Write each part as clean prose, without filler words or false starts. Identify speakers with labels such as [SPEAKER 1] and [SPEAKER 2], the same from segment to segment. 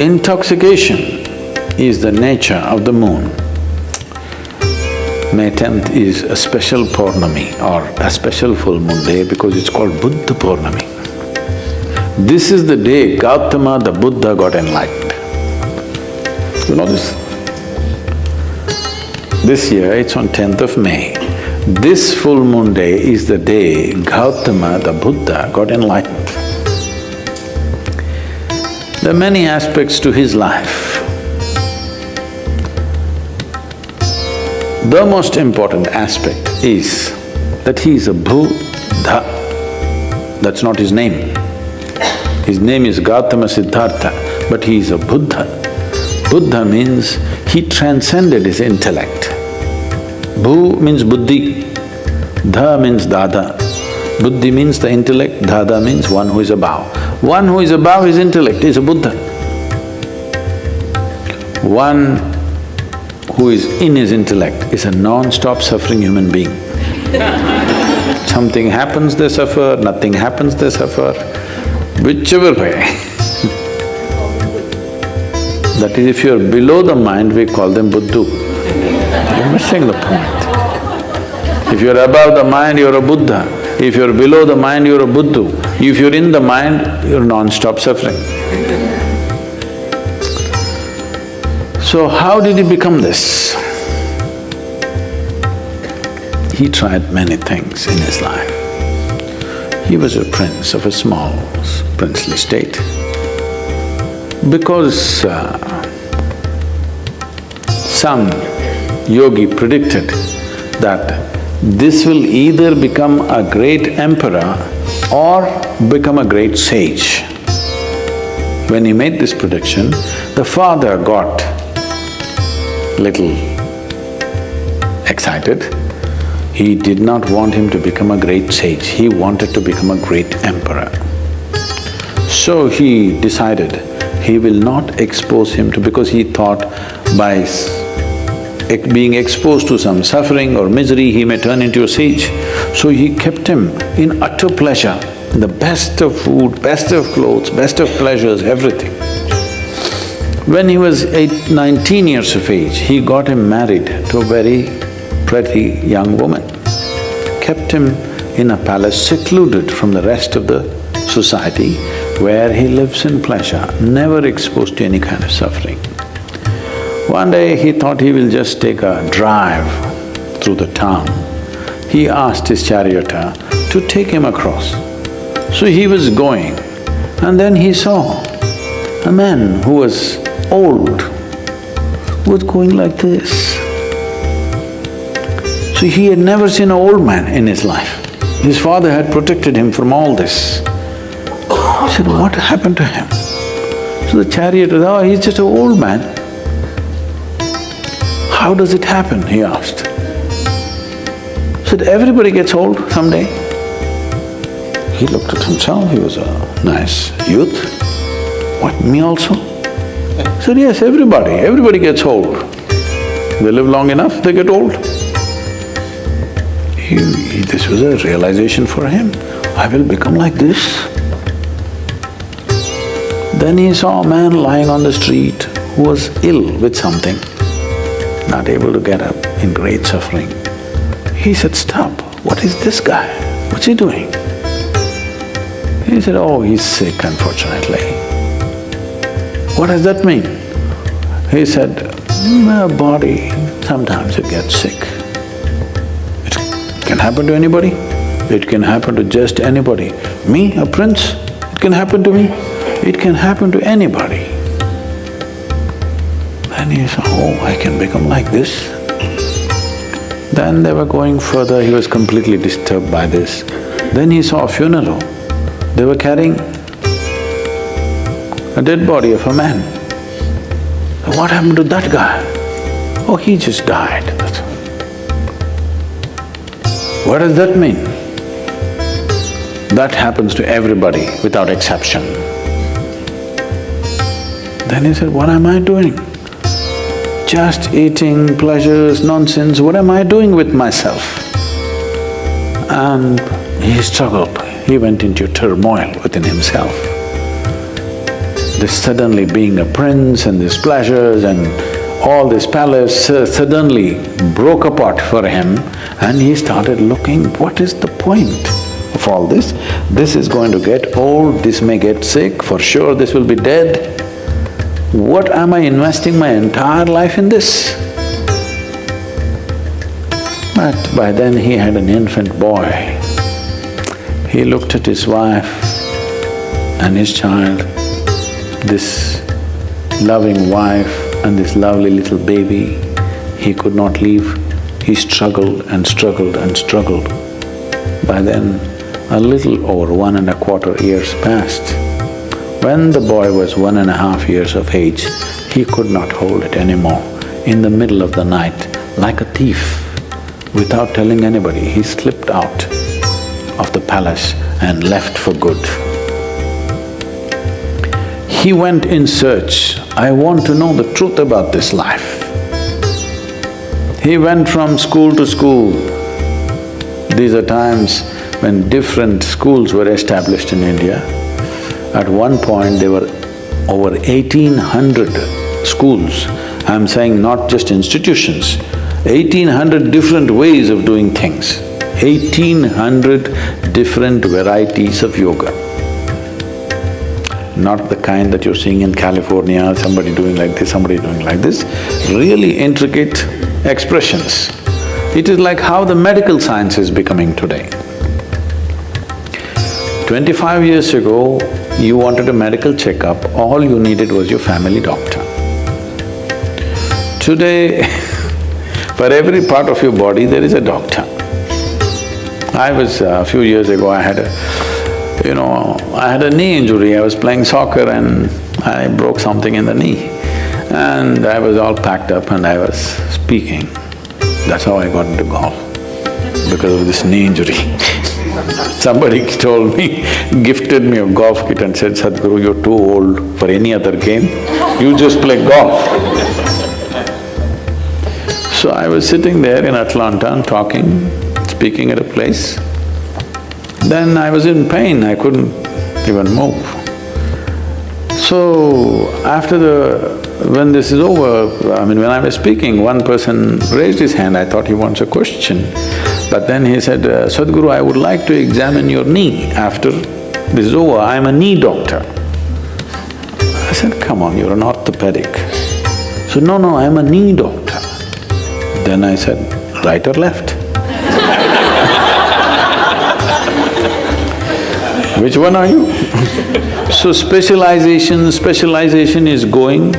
[SPEAKER 1] intoxication is the nature of the moon. May 10th is a special Purnami or a special full moon day because it's called Buddha Purnima. This is the day Gautama the Buddha got enlightened. You know this? This year it's on 10th of May. This full moon day is the day Gautama the Buddha got enlightened. There are many aspects to his life. The most important aspect is that he is a Buddha. That's not his name. His name is Gautama Siddhartha, but he is a Buddha. Buddha means he transcended his intellect. Bu means buddhi, dha means dada. Buddhi means the intellect, dada means one who is above. One who is above his intellect is a Buddha. One who is in his intellect is a non-stop suffering human being. Something happens, they suffer, nothing happens, they suffer, whichever way. That is, if you're below the mind, we call them Buddhu. You're missing the point. If you're above the mind, you're a Buddha. If you're below the mind, you're a Buddha. If you're in the mind, you're non-stop suffering. So how did he become this? He tried many things in his life. He was a prince of a small princely state. Because some yogi predicted that this will either become a great emperor or become a great sage. When he made this prediction, the father got little excited. He did not want him to become a great sage, he wanted to become a great emperor. So he decided he will not expose him to… because he thought by being exposed to some suffering or misery, he may turn into a sage. So he kept him in utter pleasure, the best of food, best of clothes, best of pleasures, everything. When he was 19 years of age, he got him married to a very pretty young woman, kept him in a palace secluded from the rest of the society where he lives in pleasure, never exposed to any kind of suffering. One day he thought he will just take a drive through the town. He asked his charioteer to take him across. So he was going, and then he saw a man who was old, was going like this. So he had never seen an old man in his life. His father had protected him from all this. He said, what happened to him? So the charioteer, oh, he's just an old man. How does it happen? He asked. He said, everybody gets old someday. He looked at himself, he was a nice youth. What, me also? He said, yes, everybody gets old. They live long enough, they get old. This was a realization for him, I will become like this. Then he saw a man lying on the street who was ill with something, not able to get up, in great suffering. He said, stop, what is this guy? What's he doing? He said, oh, he's sick, unfortunately. What does that mean? He said, my body, sometimes it gets sick. It can happen to anybody, it can happen to just anybody. Me, a prince, it can happen to me, it can happen to anybody. Then he said, oh, I can become like this. Then they were going further, he was completely disturbed by this. Then he saw a funeral. They were carrying a dead body of a man. What happened to that guy? Oh, he just died, that's all. What does that mean? That happens to everybody without exception. Then he said, what am I doing? Just eating, pleasures, nonsense, what am I doing with myself? And he struggled, he went into turmoil within himself. this suddenly being a prince and these pleasures and all this palace suddenly broke apart for him, and he started looking, what is the point of all this? This is going to get old, this may get sick, for sure this will be dead. What am I investing my entire life in this? But by then he had an infant boy. He looked at his wife and his child, this loving wife and this lovely little baby. He could not leave. He struggled and struggled and struggled. By then, a little over 1.25 years passed. When the boy was 1.5 years of age, he could not hold it anymore. In the middle of the night, like a thief, without telling anybody, he slipped out of the palace and left for good. He went in search, I want to know the truth about this life. He went from school to school. These are times when different schools were established in India. At one point, there were over 1,800 schools. I'm saying not just institutions, 1,800 different ways of doing things, 1,800 different varieties of yoga. Not the kind that you're seeing in California, somebody doing like this, somebody doing like this, really intricate expressions. It is like how the medical science is becoming today. 25 years ago, you wanted a medical checkup, all you needed was your family doctor. Today, for every part of your body, there is a doctor. A few years ago, I had a knee injury. I was playing soccer and I broke something in the knee. And I was all packed up and I was speaking. That's how I got into golf, because of this knee injury. Somebody told me, gifted me a golf kit and said, Sadhguru, you're too old for any other game, you just play golf. So I was sitting there in Atlanta and talking, speaking at a place. Then I was in pain, I couldn't even move. So when this is over, when I was speaking, one person raised his hand, I thought he wants a question. But then he said, Sadhguru, I would like to examine your knee after this is over, I'm a knee doctor. I said, come on, you're an orthopedic. So, no, I'm a knee doctor. Then I said, right or left? Which one are you? So specialization is going.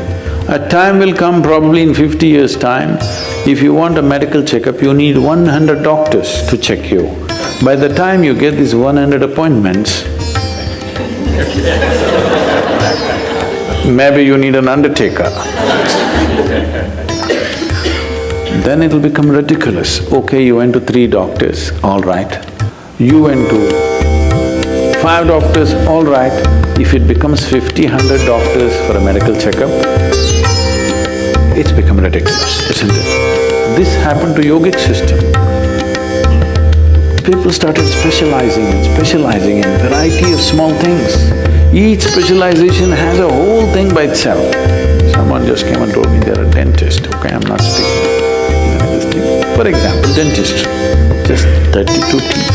[SPEAKER 1] A time will come, probably in 50 years' time, if you want a medical checkup, you need 100 doctors to check you. By the time you get these 100 appointments, maybe you need an undertaker. Then it'll become ridiculous. Okay, you went to 3 doctors, all right. You went to 5 doctors, all right. If it becomes 50, 100 doctors for a medical checkup, it's become ridiculous, isn't it? This happened to yogic system. People started specializing in a variety of small things. Each specialization has a whole thing by itself. Someone just came and told me they're a dentist, okay, I'm not speaking this thing. For example, dentistry, just 32 teeth.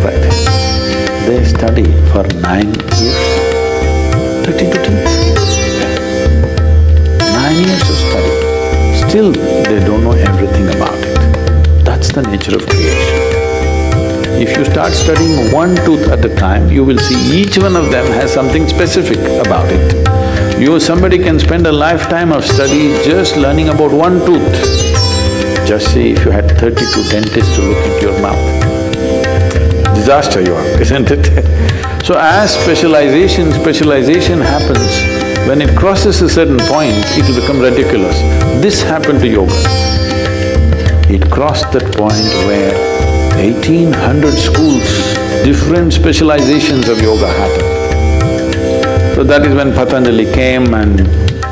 [SPEAKER 1] Right. They study for 9 years, 32 teeth. 9 years of study. Still, they don't know everything about it. That's the nature of creation. If you start studying one tooth at a time, you will see each one of them has something specific about it. Somebody can spend a lifetime of study just learning about one tooth. Just see if you had 32 dentists to look into your mouth. Disaster you are, isn't it? So as specialization happens, when it crosses a certain point, it will become ridiculous. This happened to yoga. It crossed that point where 1,800 schools, different specializations of yoga happened. So that is when Patanjali came and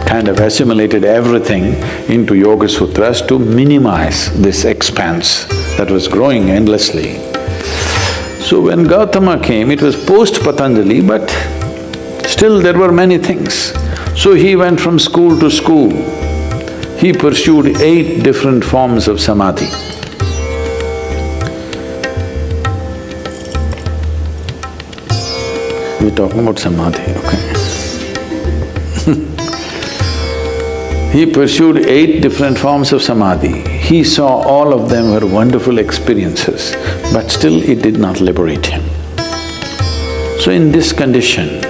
[SPEAKER 1] kind of assimilated everything into Yoga Sutras to minimize this expanse that was growing endlessly. So when Gautama came, it was post-Patanjali, but Still there were many things. So he went from school to school. He pursued 8 different forms of samadhi. We're talking about samadhi, okay? He pursued 8 different forms of samadhi. He saw all of them were wonderful experiences, but still it did not liberate him. So in this condition,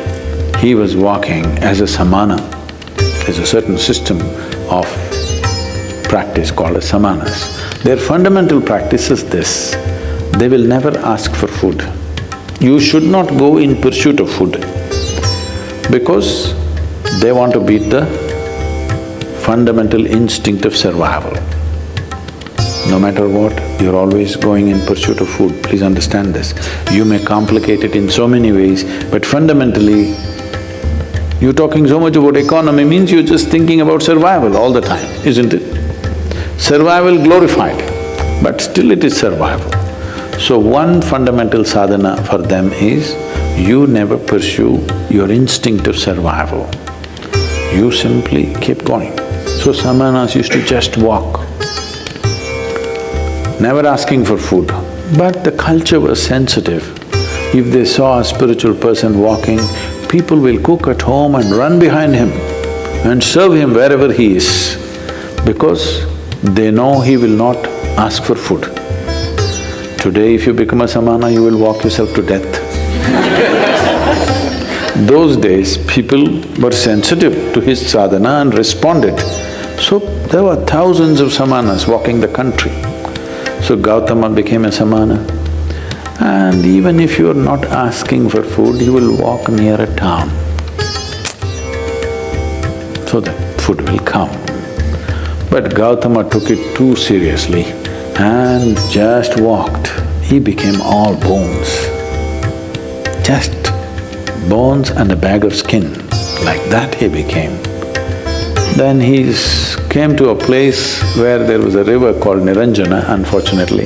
[SPEAKER 1] he was walking as a samana. There's a certain system of practice called as samanas. Their fundamental practice is this: they will never ask for food. You should not go in pursuit of food because they want to beat the fundamental instinct of survival. No matter what, you're always going in pursuit of food, please understand this. You may complicate it in so many ways, but fundamentally, you're talking so much about economy means you're just thinking about survival all the time, isn't it? Survival glorified, but still it is survival. So one fundamental sadhana for them is, you never pursue your instinct of survival. You simply keep going. So samanas used to just walk, never asking for food. But the culture was sensitive. If they saw a spiritual person walking, people will cook at home and run behind him and serve him wherever he is, because they know he will not ask for food. Today if you become a samana, you will walk yourself to death. Those days, people were sensitive to his sadhana and responded. So there were thousands of samanas walking the country. So Gautama became a samana, and even if you are not asking for food, you will walk near a town so that food will come. But Gautama took it too seriously and just walked. He became all bones, just bones and a bag of skin, like that he became. Then he came to a place where there was a river called Niranjana. Unfortunately,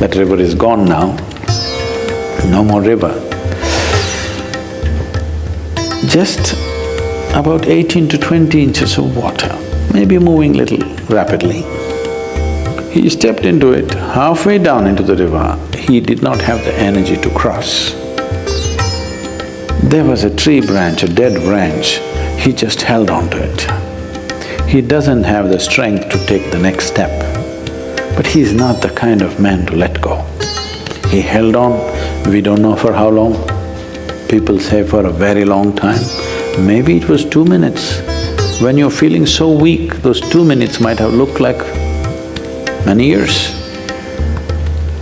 [SPEAKER 1] that river is gone now, no more river. Just about 18 to 20 inches of water, maybe moving little rapidly. He stepped into it, halfway down into the river, he did not have the energy to cross. There was a tree branch, a dead branch, he just held on to it. He doesn't have the strength to take the next step, but he's not the kind of man to let go. He held on, we don't know for how long. People say for a very long time. Maybe it was 2 minutes. When you're feeling so weak, those 2 minutes might have looked like many years.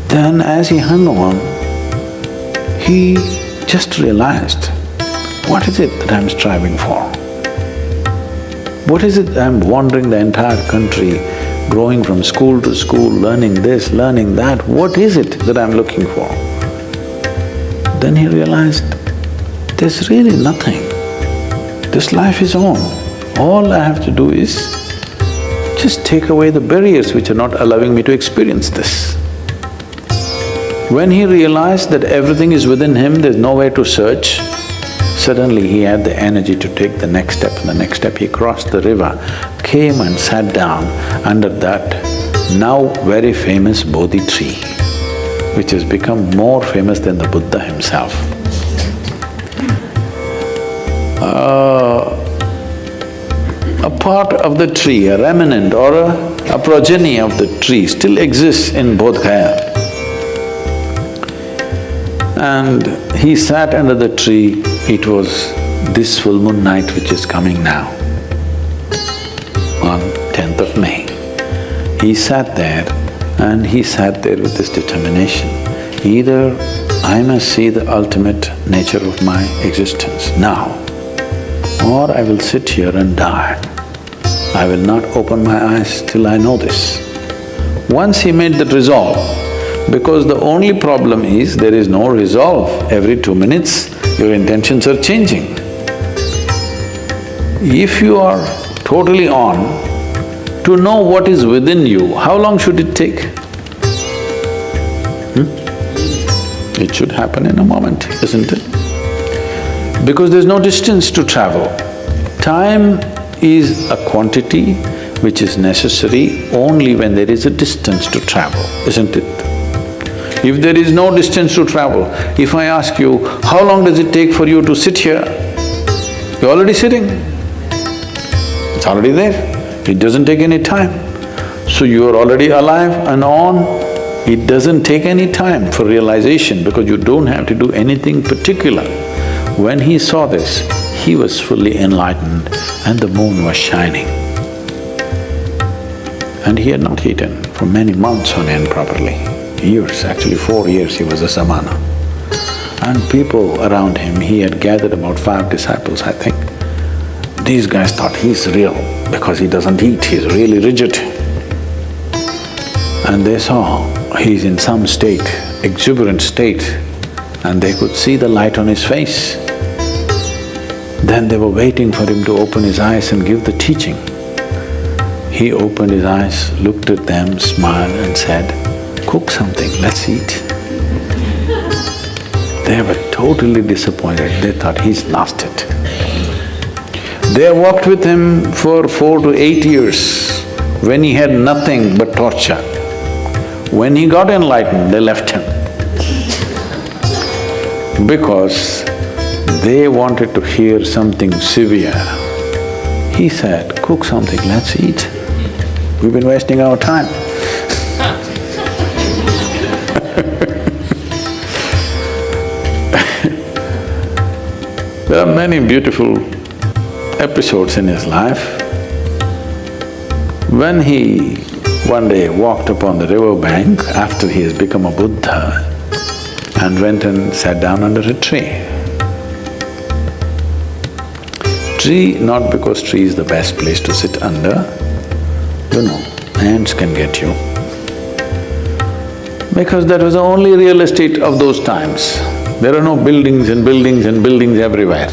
[SPEAKER 1] Then as he hung on, he just realized, what is it that I'm striving for? What is it I'm wandering the entire country, growing from school to school, learning this, learning that, what is it that I'm looking for? Then he realized, there's really nothing. This life is on. All I have to do is just take away the barriers which are not allowing me to experience this. When he realized that everything is within him, there's nowhere to search, suddenly he had the energy to take the next step, and the next step he crossed the river, came and sat down under that now very famous Bodhi tree, which has become more famous than the Buddha himself. A part of the tree, a remnant or a progeny of the tree still exists in Bodh Gaya. And he sat under the tree, it was this full moon night which is coming now, on 10th of May. He sat there and he sat there with this determination, either I must see the ultimate nature of my existence now, or I will sit here and die. I will not open my eyes till I know this. Once he made that resolve, because the only problem is there is no resolve. Every 2 minutes, your intentions are changing. If you are totally on, to know what is within you, how long should it take? It should happen in a moment, isn't it? because there's no distance to travel. Time is a quantity which is necessary only when there is a distance to travel, isn't it? If there is no distance to travel, if I ask you, how long does it take for you to sit here? You're already sitting. It's already there. It doesn't take any time. So you are already alive and on. It doesn't take any time for realization because you don't have to do anything particular. When he saw this, he was fully enlightened and the moon was shining. And he had not eaten for many months on end properly. Years, actually 4 years he was a samana. And people around him, he had gathered about 5 disciples, I think. These guys thought he's real because he doesn't eat, he's really rigid. And they saw he's in some state, exuberant state, and they could see the light on his face. Then they were waiting for him to open his eyes and give the teaching. He opened his eyes, looked at them, smiled and said, "Cook something, let's eat." They were totally disappointed, they thought he's lost it. They walked with him for 4 to 8 years when he had nothing but torture. When he got enlightened, they left him because they wanted to hear something severe. He said, "Cook something, let's eat. We've been wasting our time." There are many beautiful episodes in his life. When he one day walked upon the river bank after he has become a Buddha and went and sat down under a tree. Tree, not because tree is the best place to sit under, you know, ants can get you. Because that was the only real estate of those times. There are no buildings and buildings and buildings everywhere.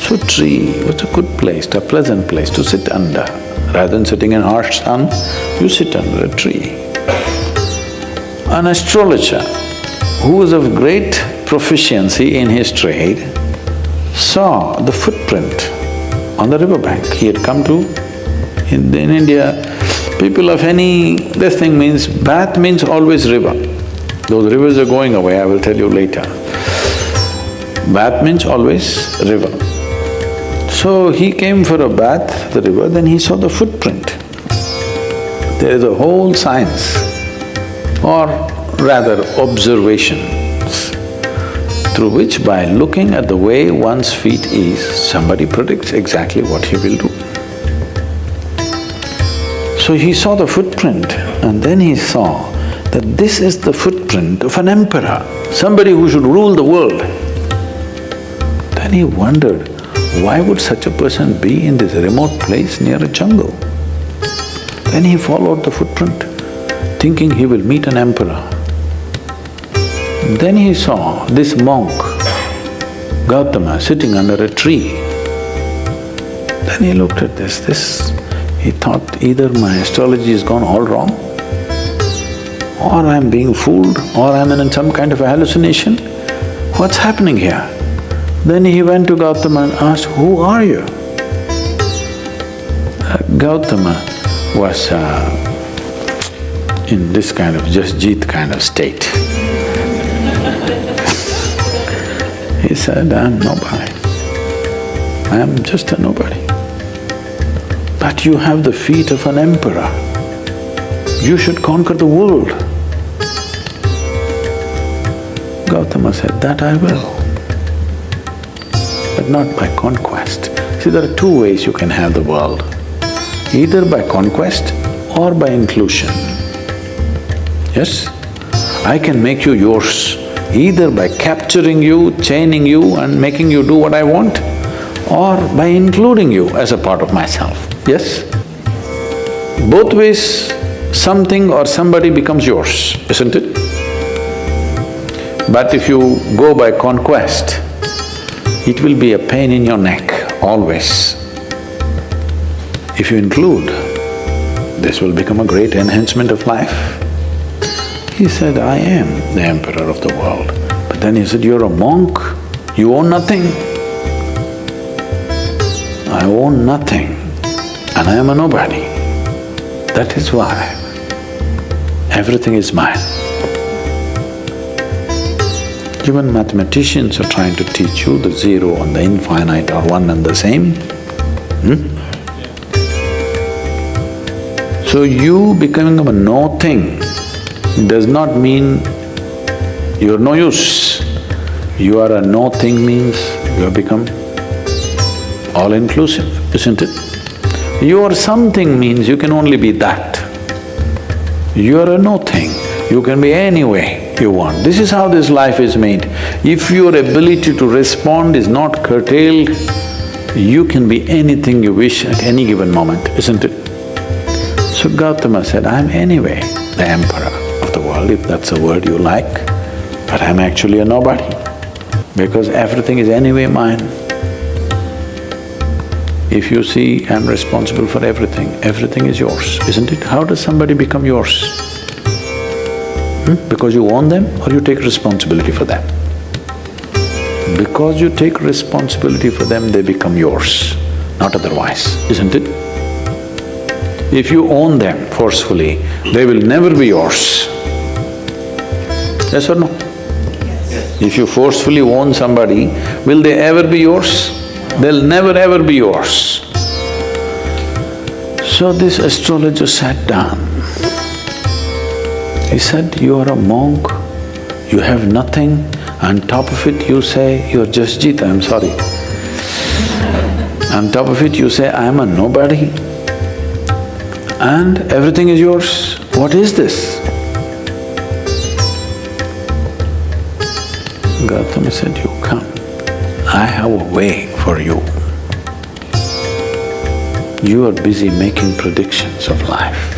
[SPEAKER 1] So tree was a good place, a pleasant place to sit under. Rather than sitting in harsh sun, you sit under a tree. An astrologer who was of great proficiency in his trade saw the footprint on the riverbank. He had come to… In India, people of any… this thing means… bath means always river. Those rivers are going away, I will tell you later. Bath means always river. So he came for a bath, the river, then he saw the footprint. There is a whole science, or rather observations, through which by looking at the way one's feet is, somebody predicts exactly what he will do. So he saw the footprint and then he saw that this is the footprint of an emperor, somebody who should rule the world. Then he wondered, why would such a person be in this remote place near a jungle? Then he followed the footprint, thinking he will meet an emperor. Then he saw this monk, Gautama, sitting under a tree. Then he looked at this, he thought either my astrology has gone all wrong, or I'm being fooled, or I'm in some kind of a hallucination. What's happening here? Then he went to Gautama and asked, "Who are you?" Gautama was in this kind of Jasjeet kind of state. He said, "I'm nobody. I'm just a nobody. But you have the feet of an emperor. You should conquer the world." Gautama said, "That I will, but not by conquest." See, there are two ways you can have the world, either by conquest or by inclusion. Yes? I can make you yours either by capturing you, chaining you and making you do what I want, or by including you as a part of myself, yes? Both ways, something or somebody becomes yours, isn't it? But if you go by conquest, it will be a pain in your neck, always. If you include, this will become a great enhancement of life. He said, "I am the emperor of the world." But then he said, "You're a monk, you own nothing. I own nothing and I am a nobody. That is why everything is mine. Even mathematicians are trying to teach you the zero and the infinite are one and the same. So you becoming a no-thing does not mean you're no use. You are a no-thing means you have become all-inclusive, isn't it? You are something means you can only be that. You are a no-thing, you can be any way you want. This is how this life is made. If your ability to respond is not curtailed, you can be anything you wish at any given moment, isn't it? So Gautama said, I'm anyway the emperor of the world, if that's a word you like, but I'm actually a nobody, because everything is anyway mine. If you see I'm responsible for everything, everything is yours, isn't it? How does somebody become yours? Because you own them or you take responsibility for them? Because you take responsibility for them, they become yours, not otherwise, isn't it? If you own them forcefully, they will never be yours. Yes or no? Yes. If you forcefully own somebody, will they ever be yours? They'll never ever be yours. So this astrologer sat down. He said, you are a monk, you have nothing, on top of it you say, you're Jasjit, I'm sorry. On top of it you say, I'm a nobody and everything is yours. What is this? Gautama said, you come, I have a way for you. You are busy making predictions of life.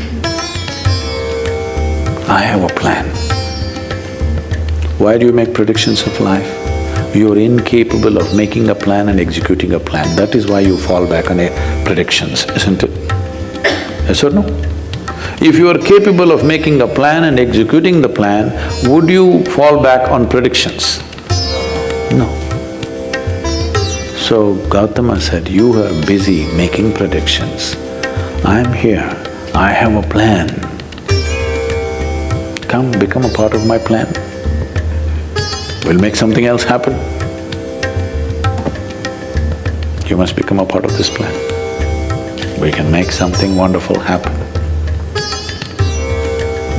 [SPEAKER 1] I have a plan. Why do you make predictions of life? You're incapable of making a plan and executing a plan. That is why you fall back on predictions, isn't it? Yes or no? If you are capable of making a plan and executing the plan, would you fall back on predictions? No. So Gautama said, you are busy making predictions. I'm here, I have a plan. Come, become a part of my plan. We'll make something else happen. You must become a part of this plan. We can make something wonderful happen.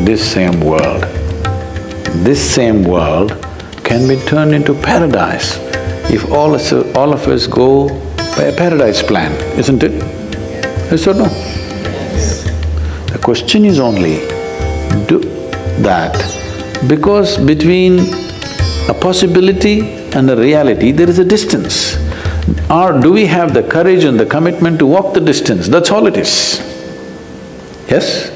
[SPEAKER 1] This same world can be turned into paradise if all of us go by a paradise plan, isn't it? Yes or no? The question is only, do that, because between a possibility and a reality there is a distance. Or do we have the courage and the commitment to walk the distance? That's all it is. Yes?